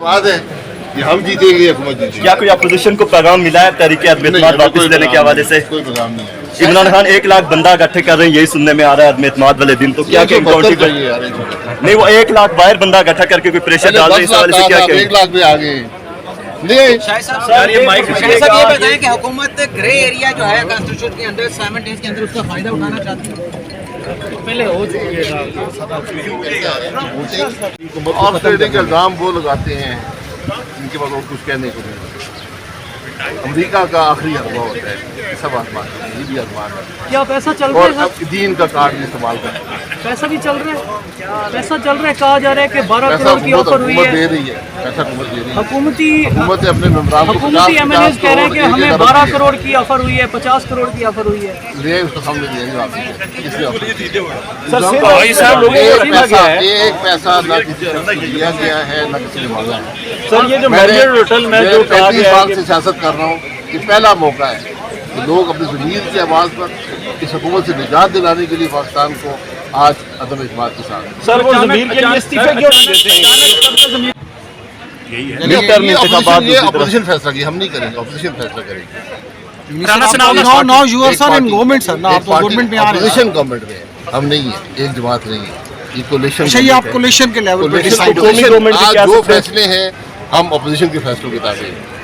बात है कि हम जीतेंगे या हुकूमत जीतेगी। क्या कोई अपोजिशन को पैगाम मिला है तहरीके अदम-ए-इत्तेमाद वापस लेने के हवाले से? कोई पैगाम नहीं है। इमरान खान 1 लाख बंदा इकट्ठे कर रहे हैं, यही सुनने में आ रहा है अदम-ए-इत्तेमाद वाले दिन। तो क्या क्या नहीं, वो 1 लाख बाहर बंदा इकट्ठा करके कोई प्रेशर डाल रहे हैं, इस हवाले से क्या कहें? 1 लाख पे आ गए नहीं। शाह साहब ये बताएं कि हुकूमत ग्रे एरिया जो है कॉन्स्टिट्यूशन के अंदर 7 डेज के अंदर उसका फायदा उठाना चाहती है। पहले हो चुकी है और ट्रेडिंग का इल्जाम वो लगाते हैं इनके पास और कुछ कहने को नहीं। अमेरिका का आखिरी अरबा होता है, सब आसमान ये भी आसमान है। क्या पैसा चल रहा और है? अब दीन का कार्ड इस्तेमाल करते हैं। पैसा भी चल रहा है, पैसा चल रहा है। कहा जा रहा है कि 12 पैसा करोड़ की ऑफर हुई हुकूमत दे है। रही है, पैसा हुकूमत दे रही है। हुकूमती अपने मेंबरान को हुकूमती 50 एमएनएस कह रहे हैं कि हमें 12 करोड़ करोड़ की ऑफर हुई है, 50 करोड़ की ऑफर हुई है। ले उसको सामने दिएंगे आपको किसने एक पैसा ना किसी को दिया गया है ना किसी ने मांगा है। सर ये जो मैरियट होटल में जो कहा 35 गया साल है से सियासत कर रहा हूँ, ये पहला मौका है कि लोग अपनी ज़मीर की आवाज़ पर इस हुकूमत से निजात दिलाने के लिए पाकिस्तान को आज अदम-ए-इत्तेमाद के साथ सर वो जमीन के लिए इस्तीफे क्यों नहीं देते हैं? ये अपोजिशन फैसला की, हम नहीं करेंगे, अपोजिशन फैसला करेंगे। Now you are sir in government sir ना, आप तो गवर्नमेंट में आ रहे हैं। अपोजिशन गवर्नमेंट में है, हम नहीं है, एक जमात नहीं है, ये कोलिशन। अच्छा ये आप कोलिशन के लेवल पे डिसाइड आज जो फैसले हैं हम अपोजिशन के फैसलों के ताबे हैं।